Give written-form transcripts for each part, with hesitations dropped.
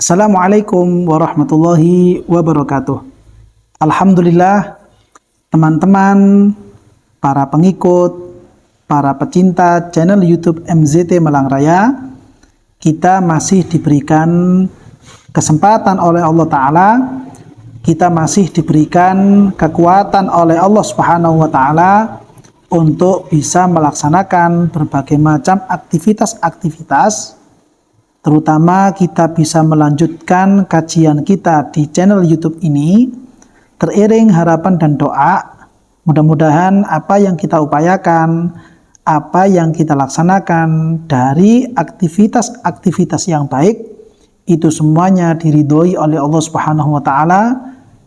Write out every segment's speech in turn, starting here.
Assalamualaikum warahmatullahi wabarakatuh. Alhamdulillah, teman-teman, para pengikut, para pecinta channel YouTube MZT Malang Raya, kita masih diberikan kesempatan oleh Allah Ta'ala, kita masih diberikan kekuatan oleh Allah Subhanahu wa Ta'ala untuk bisa melaksanakan berbagai macam aktivitas-aktivitas. Terutama kita bisa melanjutkan kajian kita di channel YouTube ini, teriring harapan dan doa. Mudah-mudahan apa yang kita upayakan, apa yang kita laksanakan dari aktivitas-aktivitas yang baik, itu semuanya diridhoi oleh Allah Subhanahu wa Ta'ala,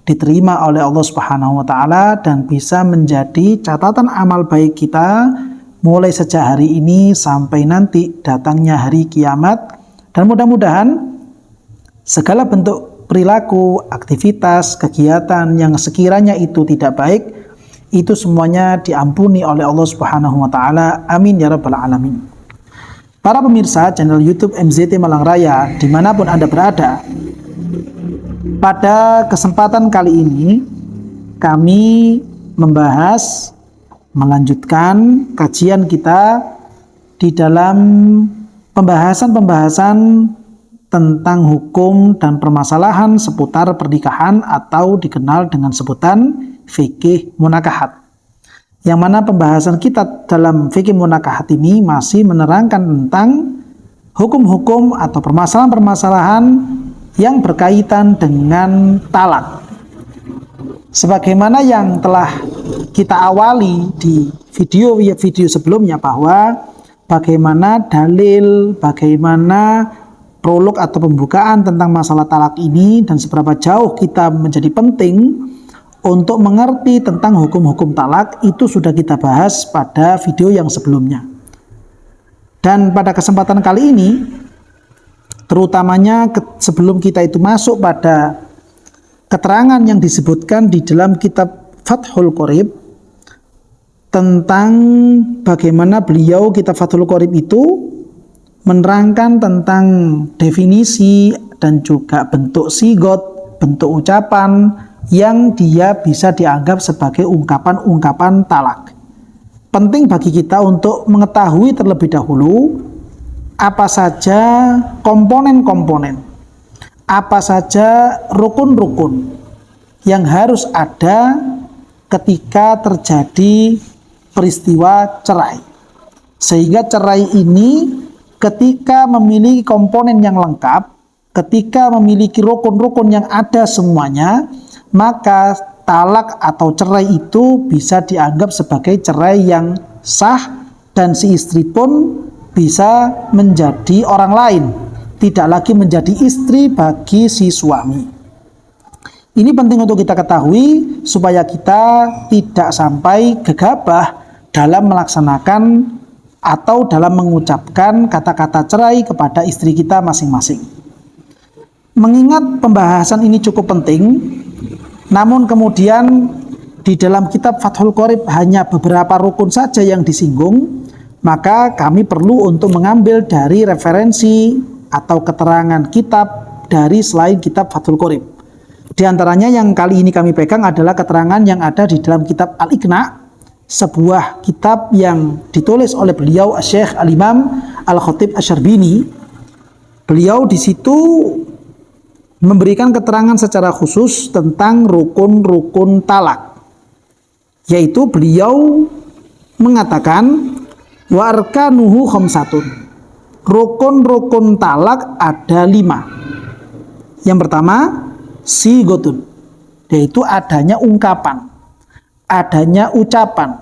diterima oleh Allah Subhanahu wa Ta'ala, dan bisa menjadi catatan amal baik kita mulai sejak hari ini sampai nanti datangnya hari kiamat. Dan mudah-mudahan segala bentuk perilaku, aktivitas, kegiatan yang sekiranya itu tidak baik, itu semuanya diampuni oleh Allah Subhanahu wa Ta'ala. Amin ya rabbal alamin. Para pemirsa channel YouTube MZT Malang Raya, dimanapun Anda berada, pada kesempatan kali ini kami melanjutkan kajian kita di dalam pembahasan tentang hukum dan permasalahan seputar pernikahan atau dikenal dengan sebutan fikih munakahat. Yang mana pembahasan kita dalam fikih munakahat ini masih menerangkan tentang hukum-hukum atau permasalahan-permasalahan yang berkaitan dengan talak. Sebagaimana yang telah kita awali di video sebelumnya, bahwa bagaimana dalil, bagaimana prolog atau pembukaan tentang masalah talak ini, dan seberapa jauh kita menjadi penting untuk mengerti tentang hukum-hukum talak, itu sudah kita bahas pada video yang sebelumnya. Dan pada kesempatan kali ini, terutamanya sebelum kita itu masuk pada keterangan yang disebutkan di dalam kitab Fathul Qorib, tentang bagaimana beliau kitab Fathul Qorib itu menerangkan tentang definisi dan juga bentuk sigot, bentuk ucapan yang dia bisa dianggap sebagai ungkapan-ungkapan talak. Penting bagi kita untuk mengetahui terlebih dahulu apa saja komponen-komponen, apa saja rukun-rukun yang harus ada ketika terjadi peristiwa cerai. Sehingga cerai ini ketika memiliki komponen yang lengkap, ketika memiliki rukun-rukun yang ada semuanya, maka talak atau cerai itu bisa dianggap sebagai cerai yang sah, dan si istri pun bisa menjadi orang lain, tidak lagi menjadi istri bagi si suami. Ini penting untuk kita ketahui supaya kita tidak sampai gegabah dalam melaksanakan atau dalam mengucapkan kata-kata cerai kepada istri kita masing-masing. Mengingat pembahasan ini cukup penting, namun kemudian di dalam kitab Fathul Qorib hanya beberapa rukun saja yang disinggung, maka kami perlu untuk mengambil dari referensi atau keterangan kitab dari selain kitab Fathul Qorib. Di antaranya yang kali ini kami pegang adalah keterangan yang ada di dalam kitab Al-Iqna', sebuah kitab yang ditulis oleh beliau Syekh Al-Imam Al-Khatib Asy-Syarbini. Beliau di situ memberikan keterangan secara khusus tentang rukun-rukun talak, yaitu beliau mengatakan wa arkanuhu khamsatun. Rukun-rukun talak ada 5. Yang pertama, sigotun, yaitu adanya ungkapan, adanya ucapan,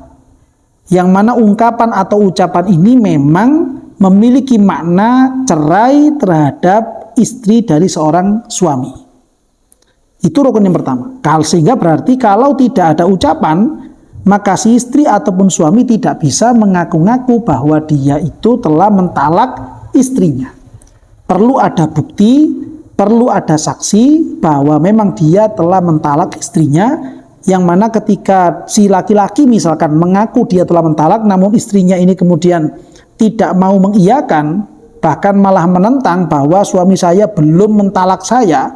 yang mana ungkapan atau ucapan ini memang memiliki makna cerai terhadap istri dari seorang suami. Itu rukun yang pertama. Sehingga berarti kalau tidak ada ucapan, maka si istri ataupun suami tidak bisa mengaku-ngaku bahwa dia itu telah mentalak istrinya. Perlu ada bukti, perlu ada saksi bahwa memang dia telah mentalak istrinya, yang mana ketika si laki-laki misalkan mengaku dia telah mentalak, namun istrinya ini kemudian tidak mau mengiyakan, bahkan malah menentang bahwa suami saya belum mentalak saya,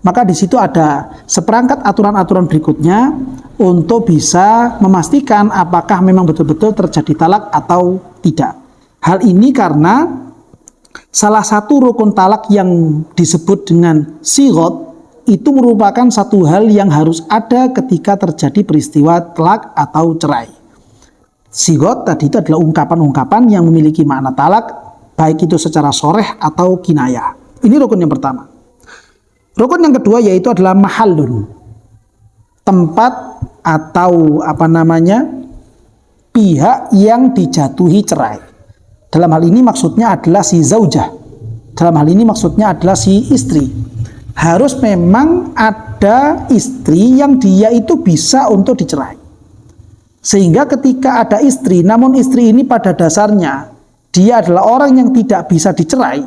maka di situ ada seperangkat aturan-aturan berikutnya untuk bisa memastikan apakah memang betul-betul terjadi talak atau tidak. Hal ini karena salah satu rukun talak yang disebut dengan sighot itu merupakan satu hal yang harus ada ketika terjadi peristiwa talak atau cerai. Sighot tadi itu adalah ungkapan-ungkapan yang memiliki makna talak, baik itu secara soreh atau kinayah. Ini rukun yang pertama. Rukun yang kedua yaitu adalah mahallun, tempat atau pihak yang dijatuhi cerai. Dalam hal ini maksudnya adalah si zaujah. Dalam hal ini maksudnya adalah si istri. Harus memang ada istri yang dia itu bisa untuk dicerai. Sehingga ketika ada istri, namun istri ini pada dasarnya dia adalah orang yang tidak bisa dicerai,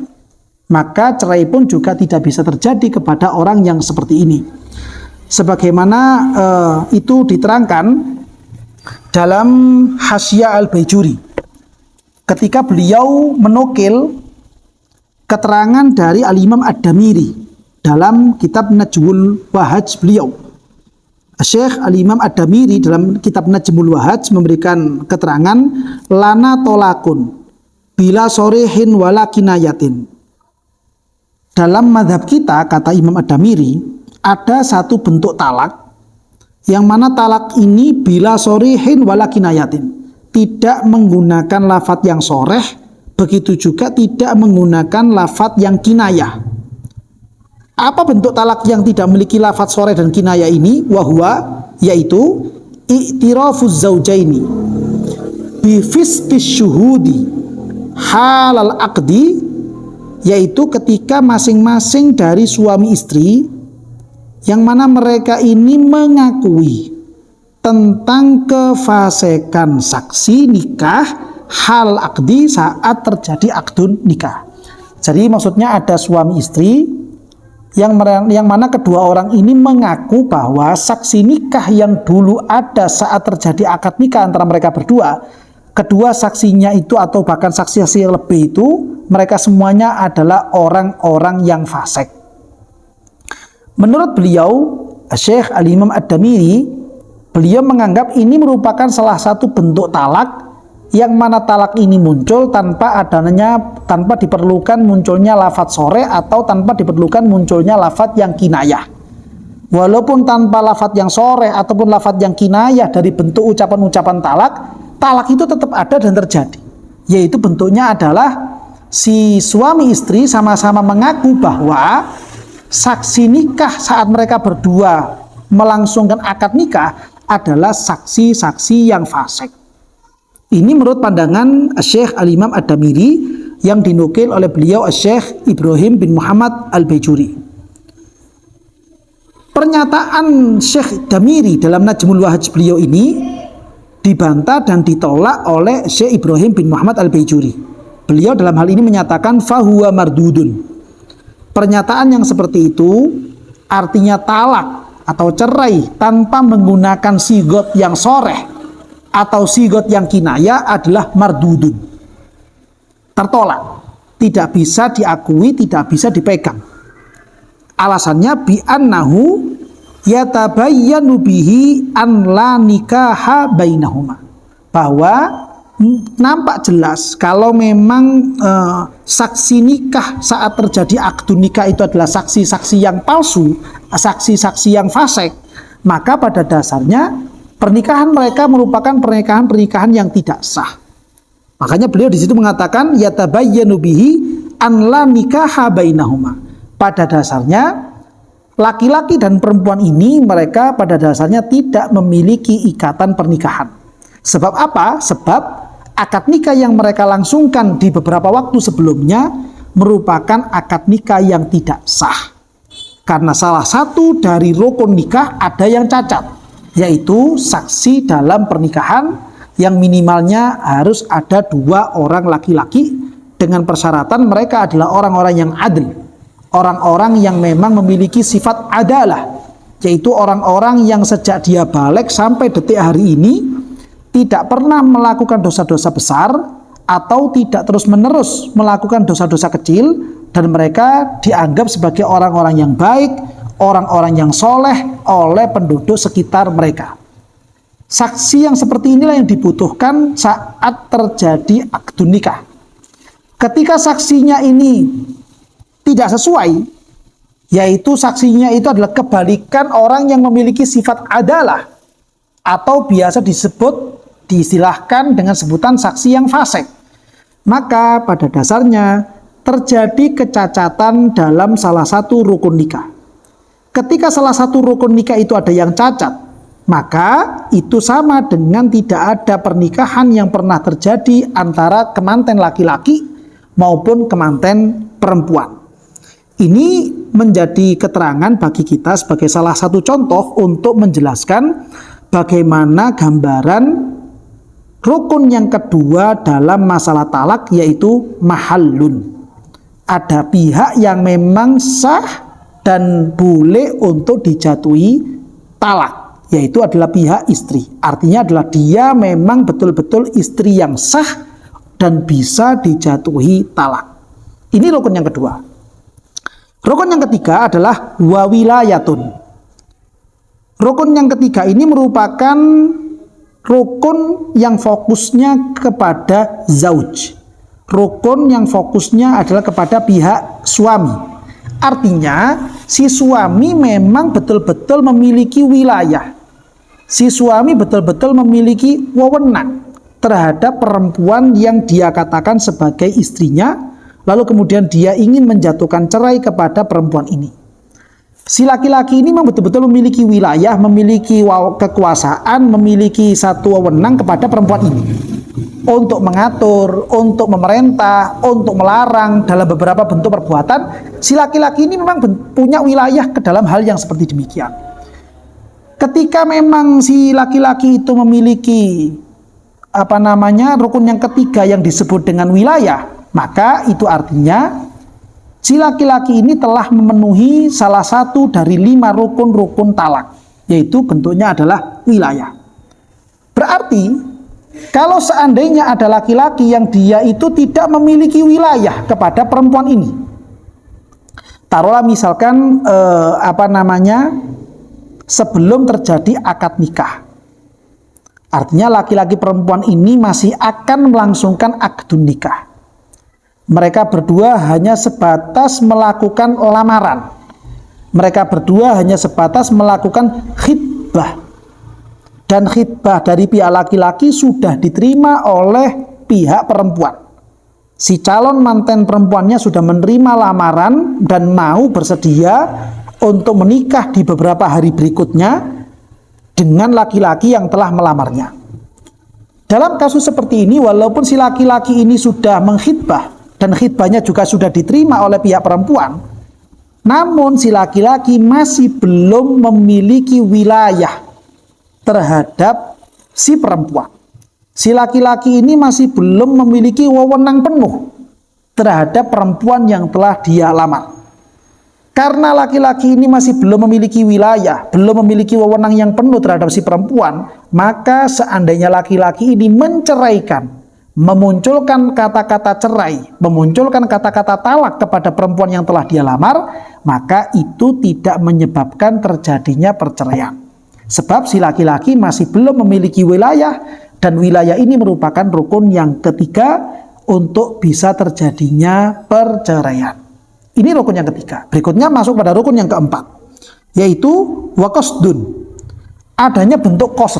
maka cerai pun juga tidak bisa terjadi kepada orang yang seperti ini. Sebagaimana itu diterangkan dalam Hasyiah Al-Baijuri ketika beliau menukil keterangan dari Al-Imam Ad-Damiri dalam kitab Najmul Wahaj beliau. Syekh Al-Imam Ad-Damiri dalam kitab Najmul Wahaj memberikan keterangan lana tolakun bila sorehin wala kinayatin. Dalam madhab kita, kata Imam Ad-Damiri, ada satu bentuk talak yang mana talak ini bila sorehin wala kinayatin, tidak menggunakan lafadz yang soreh, begitu juga tidak menggunakan lafadz yang kinayah. Apa bentuk talak yang tidak memiliki lafadz soreh dan kinayah ini? Wahwa, yaitu i'tirafuz zaujaini bifisqis syuhudi halal aqdi, yaitu ketika masing-masing dari suami istri yang mana mereka ini mengakui tentang kefasekan saksi nikah hal aqdi saat terjadi akdun nikah. Jadi maksudnya ada suami istri yang mana kedua orang ini mengaku bahwa saksi nikah yang dulu ada saat terjadi akad nikah antara mereka berdua, kedua saksinya itu atau bahkan saksi-saksi yang lebih itu, mereka semuanya adalah orang-orang yang fasik. Menurut beliau, Syekh Al-Imam Ad-Damiri, beliau menganggap ini merupakan salah satu bentuk talak yang mana talak ini muncul tanpa diperlukan munculnya lafadz sore atau tanpa diperlukan munculnya lafadz yang kinayah. Walaupun tanpa lafadz yang sore ataupun lafadz yang kinayah dari bentuk ucapan-ucapan talak itu tetap ada dan terjadi. Yaitu bentuknya adalah si suami istri sama-sama mengaku bahwa saksi nikah saat mereka berdua melangsungkan akad nikah adalah saksi-saksi yang fasik. Ini menurut pandangan Syekh Al-Imam Ad-Damiri yang dinukil oleh beliau Syekh Ibrahim bin Muhammad Al-Baijuri. Pernyataan Syekh Damiri dalam Najmul Wahaj beliau ini dibantah dan ditolak oleh Syekh Ibrahim bin Muhammad Al-Baijuri. Beliau dalam hal ini menyatakan fahuwa mardudun. Pernyataan yang seperti itu artinya talak atau cerai tanpa menggunakan sigot yang soreh atau sigot yang kinayah adalah mardudun, tertolak, tidak bisa diakui, tidak bisa dipegang. Alasannya bi'annahu yatabayyanu bihi an la nikaha bainahuma, bahwa nampak jelas kalau memang saksi nikah saat terjadi akad nikah itu adalah saksi-saksi yang palsu, saksi-saksi yang fasik, maka pada dasarnya pernikahan mereka merupakan pernikahan yang tidak sah. Makanya beliau di situ mengatakan yatabayyanu bihi an la nikaha bainahuma. Pada dasarnya laki-laki dan perempuan ini mereka pada dasarnya tidak memiliki ikatan pernikahan. Sebab apa? Sebab akad nikah yang mereka langsungkan di beberapa waktu sebelumnya merupakan akad nikah yang tidak sah. Karena salah satu dari rukun nikah ada yang cacat, yaitu saksi dalam pernikahan yang minimalnya harus ada 2 orang laki-laki dengan persyaratan mereka adalah orang-orang yang adil, orang-orang yang memang memiliki sifat adalah, yaitu orang-orang yang sejak dia balik sampai detik hari ini tidak pernah melakukan dosa-dosa besar atau tidak terus-menerus melakukan dosa-dosa kecil, dan mereka dianggap sebagai orang-orang yang baik, orang-orang yang soleh oleh penduduk sekitar mereka. Saksi yang seperti inilah yang dibutuhkan saat terjadi akdun nikah. Ketika saksinya ini tidak sesuai, yaitu saksinya itu adalah kebalikan orang yang memiliki sifat adalah, atau biasa diistilahkan dengan sebutan saksi yang fasik, maka pada dasarnya terjadi kecacatan dalam salah satu rukun nikah. Ketika salah satu rukun nikah itu ada yang cacat, maka itu sama dengan tidak ada pernikahan yang pernah terjadi antara kemanten laki-laki maupun kemanten perempuan. Ini menjadi keterangan bagi kita sebagai salah satu contoh untuk menjelaskan bagaimana gambaran rukun yang kedua dalam masalah talak, yaitu mahallun. Ada pihak yang memang sah dan boleh untuk dijatuhi talak, yaitu adalah pihak istri. Artinya adalah dia memang betul-betul istri yang sah dan bisa dijatuhi talak. Ini rukun yang kedua. Rukun yang ketiga adalah wawilayatun. Rukun yang ketiga ini merupakan rukun yang fokusnya kepada zauj. Rukun yang fokusnya adalah kepada pihak suami. Artinya si suami memang betul-betul memiliki wilayah. Si suami betul-betul memiliki wewenang terhadap perempuan yang dia katakan sebagai istrinya, lalu kemudian dia ingin menjatuhkan cerai kepada perempuan ini. Si laki-laki ini memang betul-betul memiliki wilayah, memiliki kekuasaan, memiliki satu wewenang kepada perempuan ini untuk mengatur, untuk memerintah, untuk melarang dalam beberapa bentuk perbuatan. Si laki-laki ini memang punya wilayah ke dalam hal yang seperti demikian. Ketika memang si laki-laki itu memiliki rukun yang ketiga yang disebut dengan wilayah, maka itu artinya si laki-laki ini telah memenuhi salah satu dari 5 rukun-rukun talak, yaitu bentuknya adalah wilayah. Berarti kalau seandainya ada laki-laki yang dia itu tidak memiliki wilayah kepada perempuan ini, taruhlah misalkan sebelum terjadi akad nikah, artinya laki-laki perempuan ini masih akan melangsungkan akdun nikah. Mereka berdua hanya sebatas melakukan lamaran. Mereka berdua hanya sebatas melakukan khitbah. Dan khitbah dari pihak laki-laki sudah diterima oleh pihak perempuan. Si calon manten perempuannya sudah menerima lamaran dan mau bersedia untuk menikah di beberapa hari berikutnya dengan laki-laki yang telah melamarnya. Dalam kasus seperti ini, walaupun si laki-laki ini sudah mengkhitbah dan khitbahnya juga sudah diterima oleh pihak perempuan, namun si laki-laki masih belum memiliki wilayah terhadap si perempuan. Si laki-laki ini masih belum memiliki wewenang penuh terhadap perempuan yang telah dia lamar. Karena laki-laki ini masih belum memiliki wilayah, belum memiliki wewenang yang penuh terhadap si perempuan, maka seandainya laki-laki ini menceraikan, memunculkan kata-kata cerai, memunculkan kata-kata talak kepada perempuan yang telah dia lamar, maka itu tidak menyebabkan terjadinya perceraian. Sebab si laki-laki masih belum memiliki wilayah, dan wilayah ini merupakan rukun yang ketiga untuk bisa terjadinya perceraian. Ini rukun yang ketiga. Berikutnya masuk pada rukun yang keempat, yaitu waqasdun. Adanya bentuk qasd,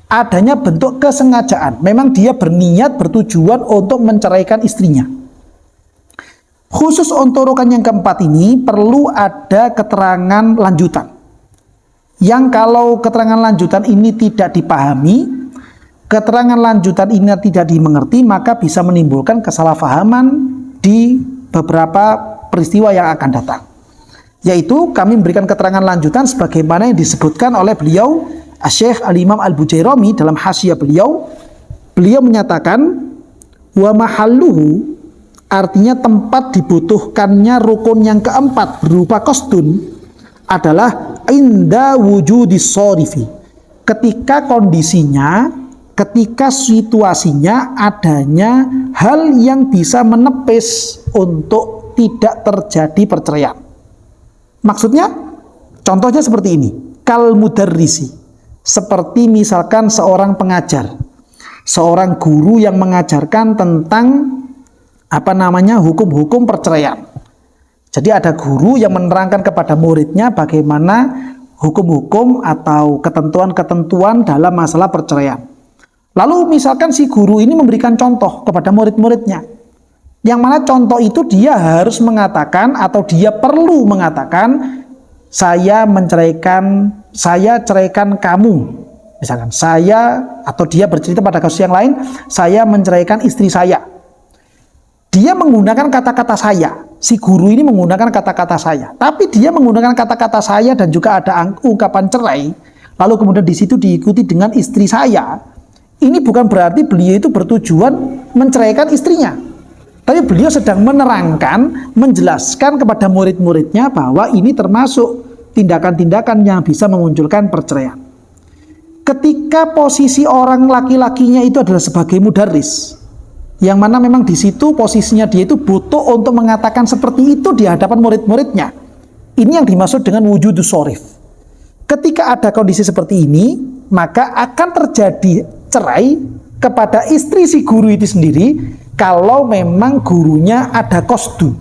adanya bentuk kesengajaan. Memang dia berniat, bertujuan untuk menceraikan istrinya. Khusus untuk rukun yang keempat ini perlu ada keterangan lanjutan. Yang kalau keterangan lanjutan ini tidak dipahami, keterangan lanjutan ini tidak dimengerti, maka bisa menimbulkan kesalahpahaman di beberapa peristiwa yang akan datang. Yaitu kami memberikan keterangan lanjutan sebagaimana yang disebutkan oleh beliau Syekh Al-Imam Al-Bujairami dalam hasyiah beliau. Beliau menyatakan wa mahalluhu, artinya tempat dibutuhkannya rukun yang keempat berupa qasdun adalah inda wujudis sharifi, ketika kondisinya ketika situasinya adanya hal yang bisa menepis untuk tidak terjadi perceraian. Maksudnya, contohnya seperti ini. Kal mudarrisi, seperti misalkan seorang pengajar, seorang guru yang mengajarkan tentang hukum-hukum perceraian. Jadi ada guru yang menerangkan kepada muridnya bagaimana hukum-hukum atau ketentuan-ketentuan dalam masalah perceraian. Lalu misalkan si guru ini memberikan contoh kepada murid-muridnya, yang mana contoh itu dia harus mengatakan atau dia perlu mengatakan, saya ceraikan kamu. Misalkan saya, atau dia bercerita pada kasus yang lain, saya menceraikan istri saya. Dia menggunakan kata-kata saya. Si guru ini menggunakan kata-kata saya. Tapi dia menggunakan kata-kata saya dan juga ada ungkapan cerai. Lalu kemudian di situ diikuti dengan istri saya. Ini bukan berarti beliau itu bertujuan menceraikan istrinya. Tapi beliau sedang menerangkan, menjelaskan kepada murid-muridnya bahwa ini termasuk tindakan-tindakan yang bisa memunculkan perceraian. Ketika posisi orang laki-lakinya itu adalah sebagai mudarris, yang mana memang di situ posisinya dia itu butuh untuk mengatakan seperti itu di hadapan murid-muridnya. Ini yang dimaksud dengan wujudus shorif. Ketika ada kondisi seperti ini, maka akan terjadi cerai kepada istri si guru itu sendiri kalau memang gurunya ada qasdu,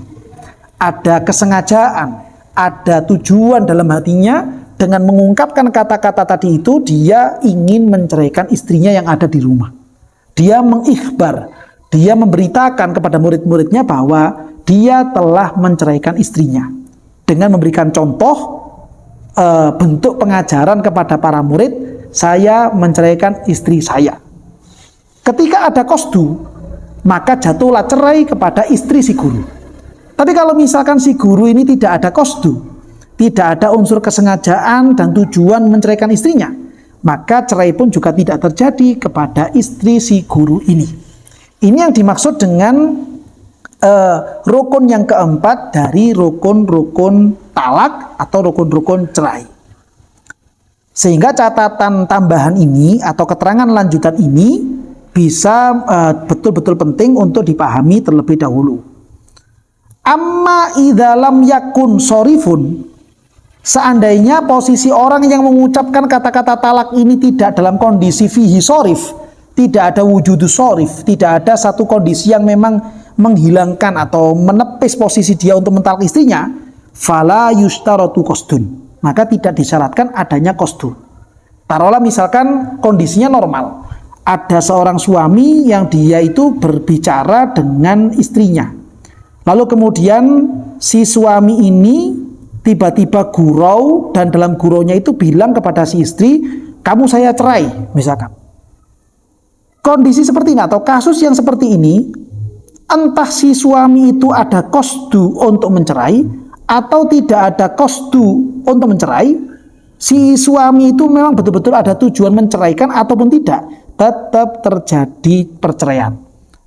ada kesengajaan, ada tujuan dalam hatinya dengan mengungkapkan kata-kata tadi itu dia ingin menceraikan istrinya yang ada di rumah. Dia mengikhbar, dia memberitakan kepada murid-muridnya bahwa dia telah menceraikan istrinya dengan memberikan contoh bentuk pengajaran kepada para murid, saya menceraikan istri saya. Ketika ada qasdu, maka jatuhlah cerai kepada istri si guru. Tapi kalau misalkan si guru ini tidak ada qasdu, tidak ada unsur kesengajaan dan tujuan menceraikan istrinya, maka cerai pun juga tidak terjadi kepada istri si guru ini. Ini yang dimaksud dengan rukun yang keempat dari rukun-rukun talak atau rukun-rukun cerai. Sehingga catatan tambahan ini atau keterangan lanjutan ini bisa betul-betul penting untuk dipahami terlebih dahulu. Amma idza lam yakun sorifun, seandainya posisi orang yang mengucapkan kata-kata talak ini tidak dalam kondisi fihi sorif, tidak ada wujudus sorif, tidak ada satu kondisi yang memang menghilangkan atau menepis posisi dia untuk mentalak istrinya, fala yustaratu qasdun, maka tidak disyaratkan adanya qasdu. Taruhlah misalkan kondisinya normal, ada seorang suami yang dia itu berbicara dengan istrinya, lalu kemudian si suami ini tiba-tiba gurau dan dalam guraunya itu bilang kepada si istri, kamu saya cerai misalkan. Kondisi seperti ini atau kasus yang seperti ini, entah si suami itu ada qasdu untuk mencerai atau tidak ada qasdu untuk mencerai, si suami itu memang betul-betul ada tujuan menceraikan ataupun tidak, tetap terjadi perceraian.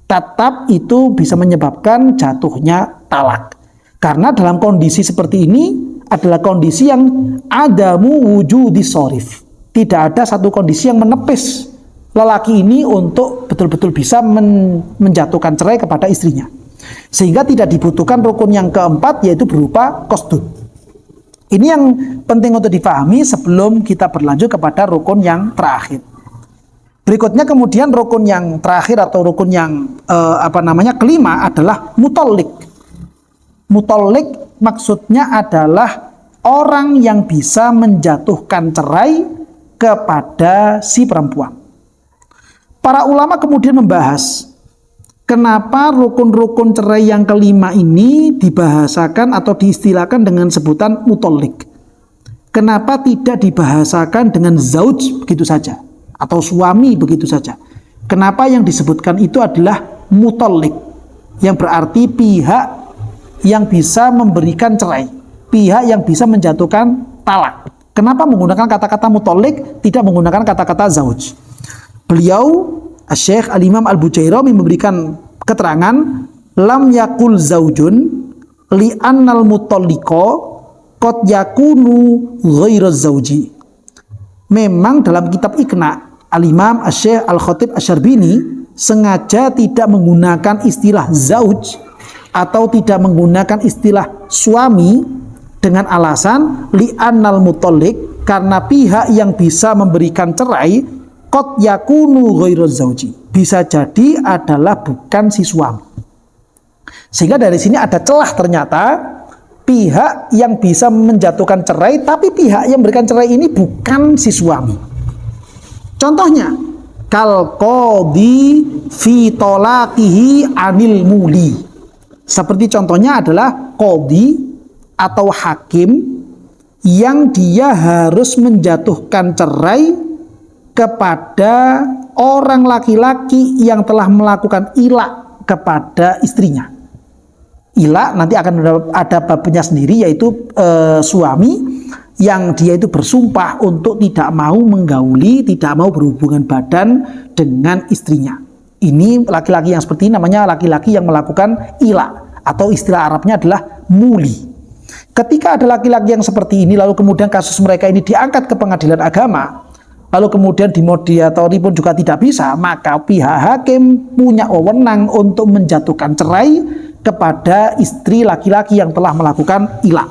Tetap itu bisa menyebabkan jatuhnya talak. Karena dalam kondisi seperti ini adalah kondisi yang adamu wujudis shorif. Tidak ada satu kondisi yang menepis lelaki ini untuk betul-betul bisa menjatuhkan cerai kepada istrinya. Sehingga tidak dibutuhkan rukun yang keempat, yaitu berupa qasdun. Ini yang penting untuk dipahami sebelum kita berlanjut kepada rukun yang terakhir. Berikutnya kemudian rukun yang terakhir atau rukun yang kelima adalah mutollik. Mutollik maksudnya adalah orang yang bisa menjatuhkan cerai kepada si perempuan. Para ulama kemudian membahas kenapa rukun-rukun cerai yang kelima ini dibahasakan atau diistilahkan dengan sebutan mutollik. Kenapa tidak dibahasakan dengan zauj begitu saja atau suami begitu saja? Kenapa yang disebutkan itu adalah mutollik, yang berarti pihak yang bisa memberikan cerai, pihak yang bisa menjatuhkan talak. Kenapa menggunakan kata-kata mutollik, tidak menggunakan kata-kata zauj? Beliau Syekh Al-Imam Al-Bujairami memberikan keterangan, lam yakul zaujun li annal mutolliko qad yakunu ghairaz zauji. Memang dalam kitab Iqna Al-Imam Asy-Syaikh Al-Khatib Asy-Syarbini sengaja tidak menggunakan istilah zauj atau tidak menggunakan istilah suami dengan alasan li'annal mutalliq, karena pihak yang bisa memberikan cerai qad yakunu ghairu zauji, bisa jadi adalah bukan si suami. Sehingga dari sini ada celah, ternyata pihak yang bisa menjatuhkan cerai tapi pihak yang memberikan cerai ini bukan si suami. Contohnya kal qadhi fi talaqihi anil muli, seperti contohnya adalah qadhi atau hakim yang dia harus menjatuhkan cerai kepada orang laki-laki yang telah melakukan ilak kepada istrinya. Ilak nanti akan ada babnya sendiri, yaitu suami yang dia itu bersumpah untuk tidak mau menggauli, tidak mau berhubungan badan dengan istrinya. Ini laki-laki yang seperti ini namanya laki-laki yang melakukan ilak, atau istilah Arabnya adalah muli. Ketika ada laki-laki yang seperti ini, lalu kemudian kasus mereka ini diangkat ke pengadilan agama, lalu kemudian dimodiatori pun juga tidak bisa, maka pihak hakim punya wewenang untuk menjatuhkan cerai kepada istri laki-laki yang telah melakukan ilak.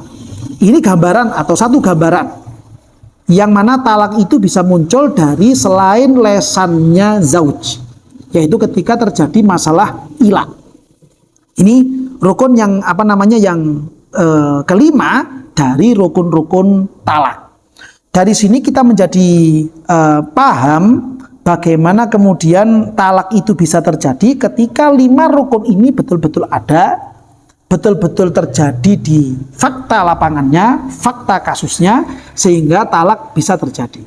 Ini gambaran atau satu gambaran yang mana talak itu bisa muncul dari selain lesannya zauj, yaitu ketika terjadi masalah ilak. Ini rukun yang yang kelima dari rukun-rukun talak. Dari sini kita menjadi paham bagaimana kemudian talak itu bisa terjadi ketika 5 rukun ini betul-betul ada, betul-betul terjadi di fakta lapangannya, fakta kasusnya, sehingga talak bisa terjadi.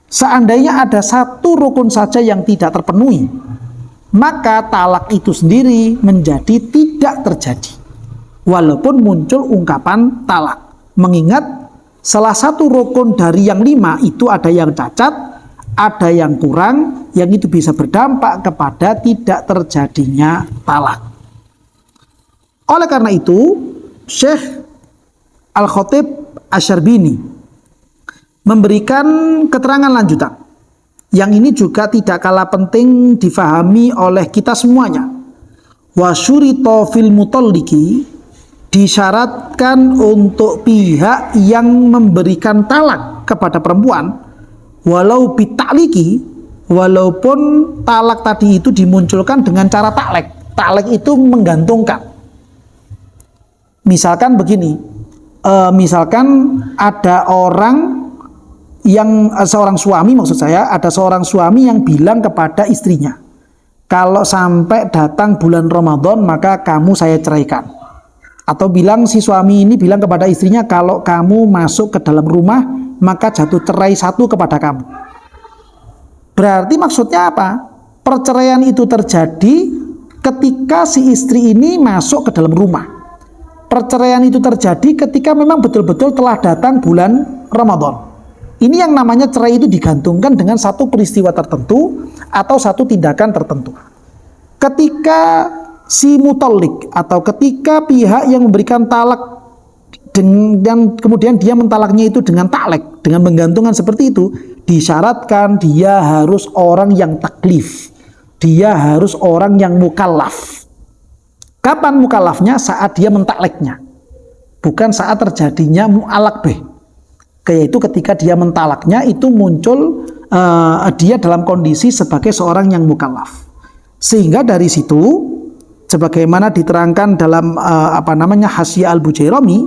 Seandainya ada satu rukun saja yang tidak terpenuhi, maka talak itu sendiri menjadi tidak terjadi, walaupun muncul ungkapan talak. Mengingat salah satu rukun dari yang 5 itu ada yang cacat, ada yang kurang, yang itu bisa berdampak kepada tidak terjadinya talak. Oleh karena itu, Syekh Al-Khatib Asy-Syarbini memberikan keterangan lanjutan yang ini juga tidak kalah penting difahami oleh kita semuanya. Wa syurita fil mutalliki, disyaratkan untuk pihak yang memberikan talak kepada perempuan, walau bitakliki, walaupun talak tadi itu dimunculkan dengan cara taklek. Taklek itu menggantungkan. Misalkan begini, misalkan ada orang yang seorang suami, maksud saya ada seorang suami yang bilang kepada istrinya, kalau sampai datang bulan Ramadan maka kamu saya ceraikan. Atau si suami ini bilang kepada istrinya, kalau kamu masuk ke dalam rumah maka jatuh cerai 1 kepada kamu. Berarti maksudnya apa? Perceraian itu terjadi ketika si istri ini masuk ke dalam rumah. Perceraian itu terjadi ketika memang betul-betul telah datang bulan Ramadan. Ini yang namanya cerai itu digantungkan dengan satu peristiwa tertentu atau satu tindakan tertentu. Ketika si mutallik atau ketika pihak yang memberikan talak dan kemudian dia mentalaknya itu dengan taklek, dengan menggantungkan seperti itu, disyaratkan dia harus orang yang taklif, dia harus orang yang mukallaf. Kapan mukallafnya? Saat dia mentakleknya, bukan saat terjadinya mu'alak bih. Yaitu ketika dia mentalaknya itu muncul dia dalam kondisi sebagai seorang yang mukallaf. Sehingga dari situ, sebagaimana diterangkan dalam Hasyiah Al-Bujairami,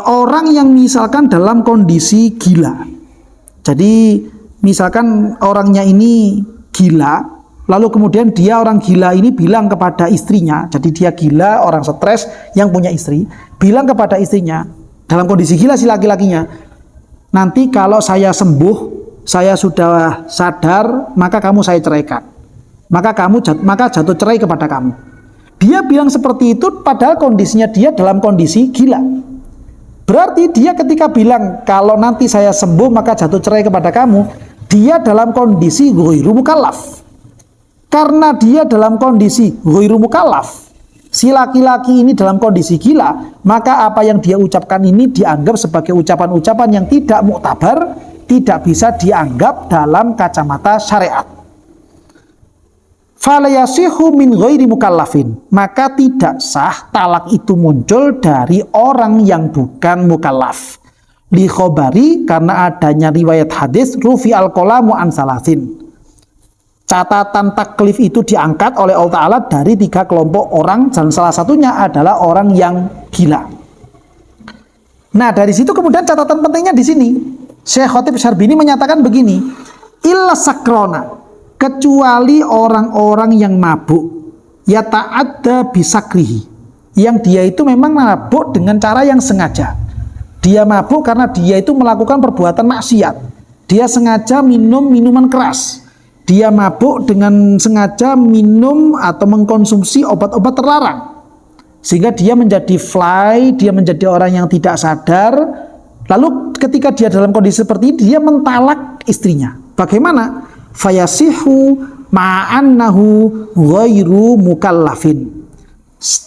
orang yang misalkan dalam kondisi gila. Jadi misalkan orangnya ini gila, lalu kemudian dia orang gila ini bilang kepada istrinya, jadi dia gila, orang stres yang punya istri, bilang kepada istrinya dalam kondisi gila si laki-lakinya, nanti kalau saya sembuh, saya sudah sadar, maka kamu saya ceraikan, maka jatuh cerai kepada kamu. Dia bilang seperti itu padahal kondisinya dia dalam kondisi gila. Berarti dia ketika bilang kalau nanti saya sembuh maka jatuh cerai kepada kamu, dia dalam kondisi ghairu mukallaf. Karena dia dalam kondisi ghairu mukallaf, si laki-laki ini dalam kondisi gila, maka apa yang dia ucapkan ini dianggap sebagai ucapan-ucapan yang tidak muktabar, tidak bisa dianggap dalam kacamata syariat. Fala yasihu min ghairi mukallafin, maka tidak sah talak itu muncul dari orang yang bukan mukallaf. Li khobari, karena adanya riwayat hadis rufi al-qalamu an salasin. Catatan taklif itu diangkat oleh Allah Ta'ala dari 3 kelompok orang, dan salah satunya adalah orang yang gila. Nah, dari situ kemudian catatan pentingnya di sini. Syekh Khatib Syarbini menyatakan begini, illa sakrona, kecuali orang-orang yang mabuk, ya ta'adda bisakrihi, yang dia itu memang mabuk dengan cara yang sengaja. Dia mabuk karena dia itu melakukan perbuatan maksiat. Dia sengaja minum minuman keras. Dia mabuk dengan sengaja minum atau mengkonsumsi obat-obat terlarang. Sehingga dia menjadi fly, dia menjadi orang yang tidak sadar. Lalu ketika dia dalam kondisi seperti ini, dia mentalak istrinya. Bagaimana? Fayasihu ma'annahu ghairu mukallafin.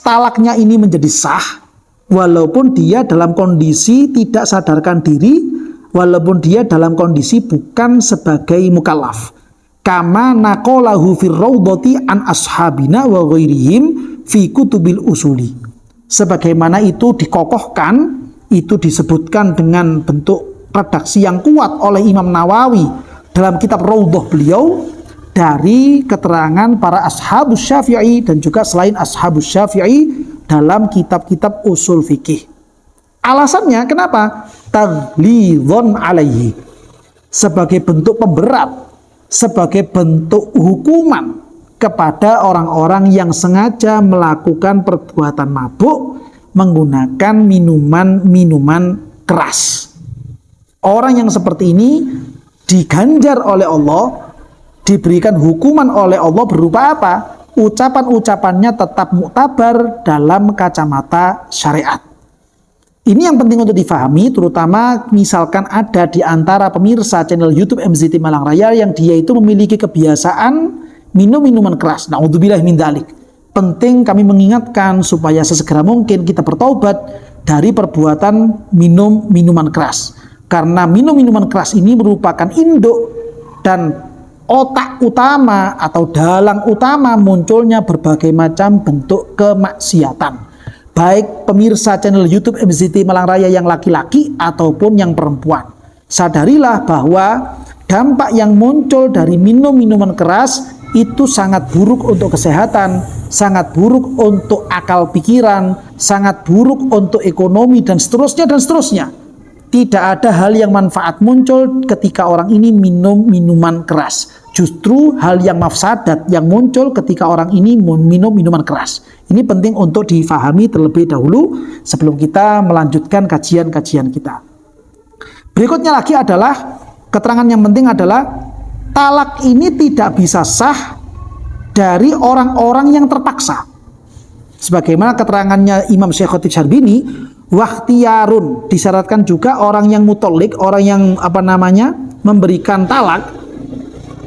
Talaknya ini menjadi sah, walaupun dia dalam kondisi tidak sadarkan diri, walaupun dia dalam kondisi bukan sebagai mukallaf. Kama naqalahu fir raudhati an ashabina wa ghairihim fi kutubil usuli. Sebagaimana itu dikokohkan, itu disebutkan dengan bentuk redaksi yang kuat oleh Imam Nawawi dalam kitab Raudhah beliau dari keterangan para ashabus Syafi'i dan juga selain ashabus Syafi'i dalam kitab-kitab usul fikih. Alasannya kenapa? Taghlidhon alaihi, sebagai bentuk pemberat, sebagai bentuk hukuman kepada orang-orang yang sengaja melakukan perbuatan mabuk menggunakan minuman-minuman keras. Orang yang seperti ini diganjar oleh Allah, diberikan hukuman oleh Allah berupa apa? Ucapan-ucapannya tetap muktabar dalam kacamata syariat. Ini yang penting untuk difahami, terutama misalkan ada di antara pemirsa channel YouTube MZT Malang Raya yang dia itu memiliki kebiasaan minum minuman keras. Na'udzubillah min dzalik. Penting kami mengingatkan supaya sesegera mungkin kita bertaubat dari perbuatan minum minuman keras. Karena minum minuman keras ini merupakan induk dan otak utama atau dalang utama munculnya berbagai macam bentuk kemaksiatan. Baik pemirsa channel YouTube MZT Malang Raya yang laki-laki ataupun yang perempuan. Sadarilah bahwa dampak yang muncul dari minum minuman keras itu sangat buruk untuk kesehatan, sangat buruk untuk akal pikiran, sangat buruk untuk ekonomi, dan seterusnya dan seterusnya. Tidak ada hal yang manfaat muncul ketika orang ini minum minuman keras. Justru hal yang mafsadat yang muncul ketika orang ini minum minuman keras. Ini penting untuk difahami terlebih dahulu sebelum kita melanjutkan kajian-kajian kita. Berikutnya lagi adalah, keterangan yang penting adalah talak ini tidak bisa sah dari orang-orang yang terpaksa. Sebagaimana keterangannya Imam Syekh Khatib Syarbini, wakhtiyarun, disyaratkan juga orang yang mutollik, orang yang memberikan talak,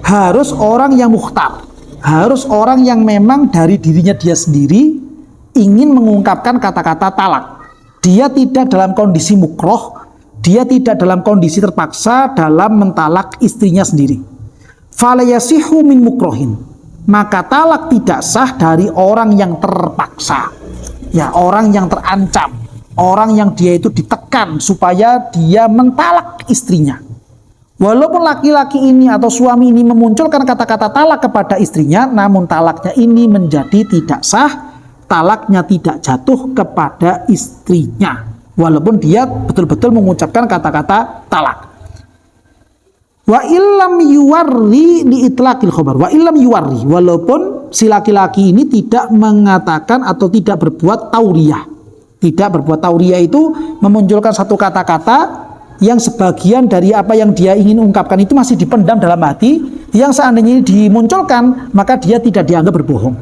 harus orang yang mukhtar, harus orang yang memang dari dirinya dia sendiri ingin mengungkapkan kata-kata talak. Dia tidak dalam kondisi mukroh, dia tidak dalam kondisi terpaksa dalam mentalak istrinya sendiri. Falayasihu min mukrohin, maka talak tidak sah dari orang yang terpaksa, ya, orang yang terancam, orang yang dia itu ditekan supaya dia mentalak istrinya. Walaupun laki-laki ini atau suami ini memunculkan kata-kata talak kepada istrinya, namun talaknya ini menjadi tidak sah, talaknya tidak jatuh kepada istrinya, walaupun dia betul-betul mengucapkan kata-kata talak. Wa illam yuwarri li itlaqil khobar, wa illam yuwarri, walaupun si laki-laki ini tidak mengatakan atau tidak berbuat tauriyah. Tidak berbuat tauriyah itu memunculkan satu kata-kata yang sebagian dari apa yang dia ingin ungkapkan itu masih dipendam dalam hati, yang seandainya ini dimunculkan maka dia tidak dianggap berbohong.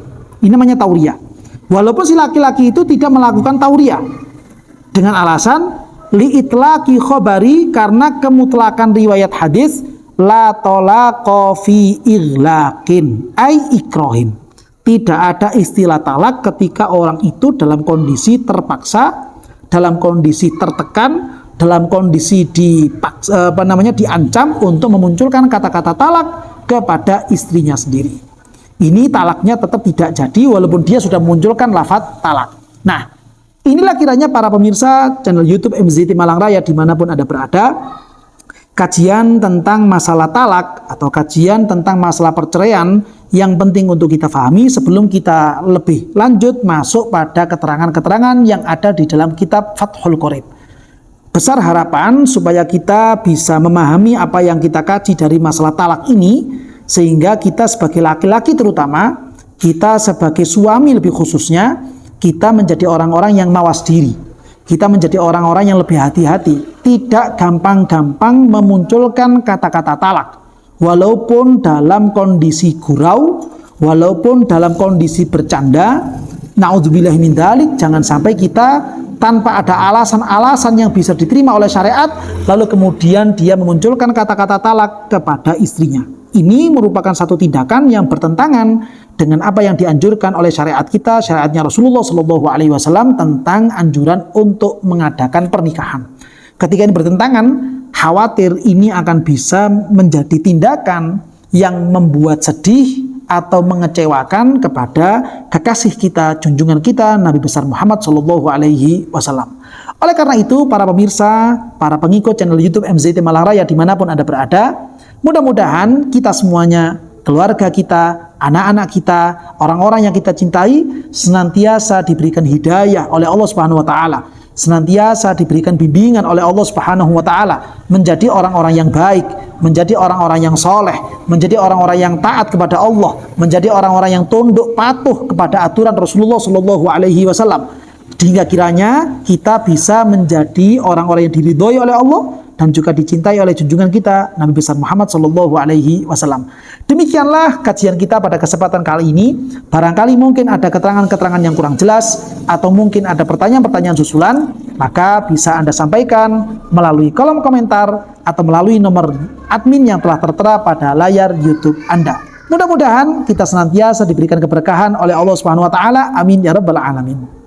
Ini namanya tauriyah. Walaupun si laki-laki itu tidak melakukan tauriyah dengan alasan li itlaqi khobari, karena kemutlakan riwayat hadis la talaqa fi ighlaqin ai ikrohin. Tidak ada istilah talak ketika orang itu dalam kondisi terpaksa, dalam kondisi tertekan, dalam kondisi diancam untuk memunculkan kata-kata talak kepada istrinya sendiri. Ini talaknya tetap tidak jadi walaupun dia sudah memunculkan lafadz talak. Nah, inilah kiranya para pemirsa channel YouTube MZT Malang Raya dimanapun Anda berada, kajian tentang masalah talak atau kajian tentang masalah perceraian yang penting untuk kita pahami sebelum kita lebih lanjut masuk pada keterangan-keterangan yang ada di dalam kitab Fathul Qorib. Besar harapan supaya kita bisa memahami apa yang kita kaji dari masalah talak ini, sehingga kita sebagai laki-laki terutama, kita sebagai suami lebih khususnya, kita menjadi orang-orang yang mawas diri. Kita menjadi orang-orang yang lebih hati-hati, tidak gampang-gampang memunculkan kata-kata talak. Walaupun dalam kondisi gurau, walaupun dalam kondisi bercanda, na'udzubillahi min dzalik, jangan sampai kita tanpa ada alasan-alasan yang bisa diterima oleh syariat, lalu kemudian dia memunculkan kata-kata talak kepada istrinya. Ini merupakan satu tindakan yang bertentangan dengan apa yang dianjurkan oleh syariat kita, syariatnya Rasulullah SAW tentang anjuran untuk mengadakan pernikahan. Ketika ini bertentangan, khawatir ini akan bisa menjadi tindakan yang membuat sedih atau mengecewakan kepada kekasih kita, junjungan kita, Nabi besar Muhammad SAW. Oleh karena itu, para pemirsa, para pengikut channel YouTube MZT Malang Raya dimanapun Anda berada, mudah-mudahan kita semuanya, keluarga kita, anak-anak kita, orang-orang yang kita cintai, senantiasa diberikan hidayah oleh Allah Subhanahu wa Ta'ala, senantiasa diberikan bimbingan oleh Allah Subhanahu wa Ta'ala menjadi orang-orang yang baik, menjadi orang-orang yang soleh, menjadi orang-orang yang taat kepada Allah, menjadi orang-orang yang tunduk patuh kepada aturan Rasulullah SAW, hingga kiranya kita bisa menjadi orang-orang yang diridhoi oleh Allah dan juga dicintai oleh junjungan kita Nabi besar Muhammad SAW. Demikianlah kajian kita pada kesempatan kali ini. Barangkali mungkin ada keterangan-keterangan yang kurang jelas atau mungkin ada pertanyaan-pertanyaan susulan, maka bisa Anda sampaikan melalui kolom komentar atau melalui nomor admin yang telah tertera pada layar YouTube Anda. Mudah-mudahan kita senantiasa diberikan keberkahan oleh Allah Subhanahu wa Ta'ala. Amin ya rabbal alamin.